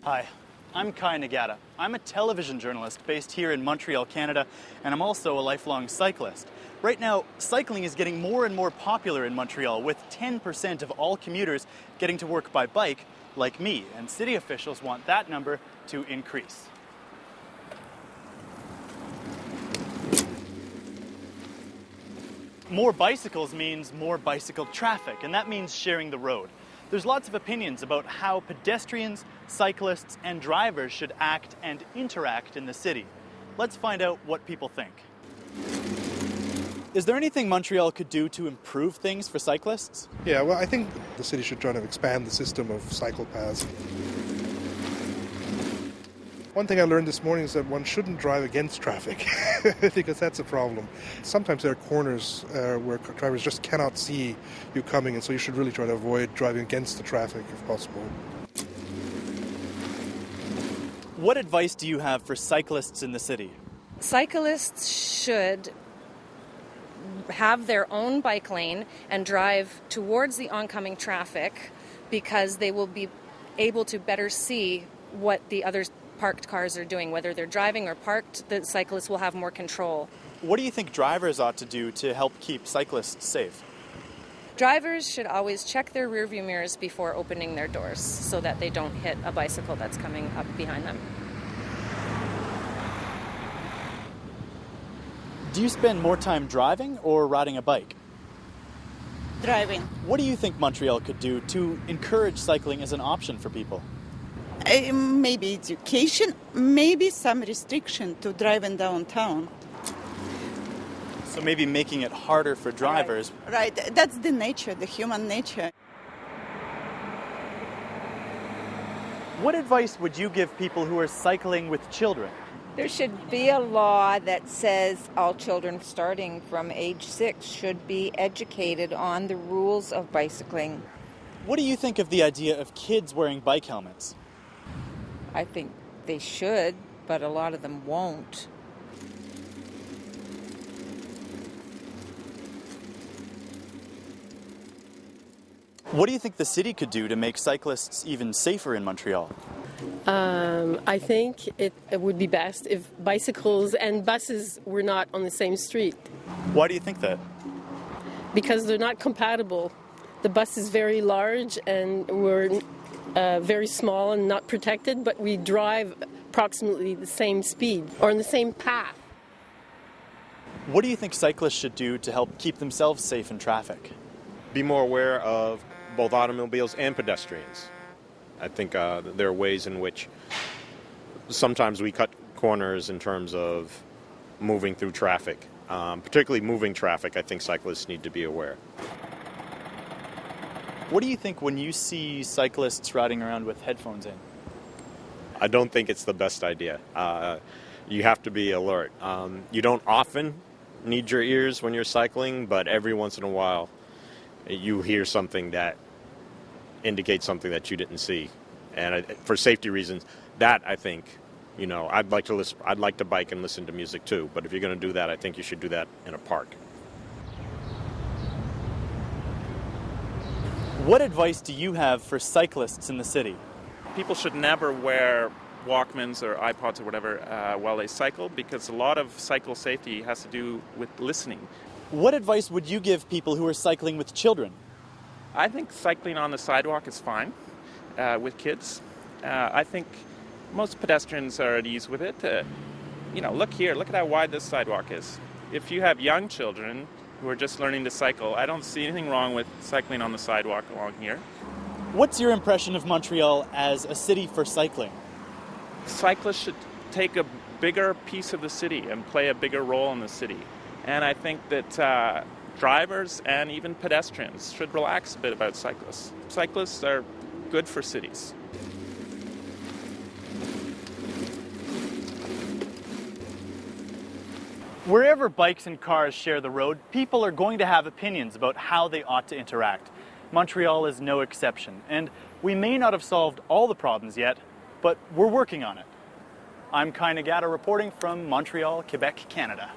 Hi, I'm Kai Nagata. I'm a television journalist based here in Montreal, Canada, and I'm also a lifelong cyclist. Right now, cycling is getting more and more popular in Montreal, with 10% of all commuters getting to work by bike, like me, and city officials want that number to increase. More bicycles means more bicycle traffic, and that means sharing the road. There's lots of opinions about how pedestrians, cyclists, and drivers should act and interact in the city. Let's find out what people think. Is there anything Montreal could do to improve things for cyclists? Yeah, well, I think the city should try to expand the system of cycle paths. One thing I learned this morning is that one shouldn't drive against traffic because that's a problem. Sometimes there are corners where drivers just cannot see you coming, and so you should really try to avoid driving against the traffic if possible. What advice do you have for cyclists in the city? Cyclists should have their own bike lane and drive towards the oncoming traffic because they will be able to better see what the other parked cars are doing. Whether they're driving or parked, the cyclists will have more control. What do you think drivers ought to do to help keep cyclists safe? Drivers should always check their rearview mirrors before opening their doors so that they don't hit a bicycle that's coming up behind them. Do you spend more time driving or riding a bike? Driving. What do you think Montreal could do to encourage cycling as an option for people? Maybe education, maybe some restriction to driving downtown. So maybe making it harder for drivers. Right, that's the nature, the human nature. What advice would you give people who are cycling with children? There should be a law that says all children starting from age 6 should be educated on the rules of bicycling. What do you think of the idea of kids wearing bike helmets? I think they should, but a lot of them won't. What do you think the city could do to make cyclists even safer in Montreal? I think it would be best if bicycles and buses were not on the same street. Why do you think that? Because they're not compatible. The bus is very large and we're very small and not protected, but we drive approximately the same speed or in the same path. What do you think cyclists should do to help keep themselves safe in traffic? Be more aware of both automobiles and pedestrians. I think there are ways in which sometimes we cut corners in terms of moving through traffic. Particularly moving traffic, I think cyclists need to be aware. What do you think when you see cyclists riding around with headphones in? I don't think it's the best idea. You have to be alert. You don't often need your ears when you're cycling, but every once in a while you hear something that indicates something that you didn't see. And for safety reasons, that I think, I'd like to bike and listen to music too, but if you're going to do that, I think you should do that in a park. What advice do you have for cyclists in the city? People should never wear Walkmans or iPods or whatever while they cycle, because a lot of cycle safety has to do with listening. What advice would you give people who are cycling with children? I think cycling on the sidewalk is fine with kids. I think most pedestrians are at ease with it. Look here, look at how wide this sidewalk is. If you have young children who are just learning to cycle, I don't see anything wrong with cycling on the sidewalk along here. What's your impression of Montreal as a city for cycling? Cyclists should take a bigger piece of the city and play a bigger role in the city. And I think that drivers and even pedestrians should relax a bit about cyclists. Cyclists are good for cities. Wherever bikes and cars share the road, people are going to have opinions about how they ought to interact. Montreal is no exception, and we may not have solved all the problems yet, but we're working on it. I'm Kai Nagata reporting from Montreal, Quebec, Canada.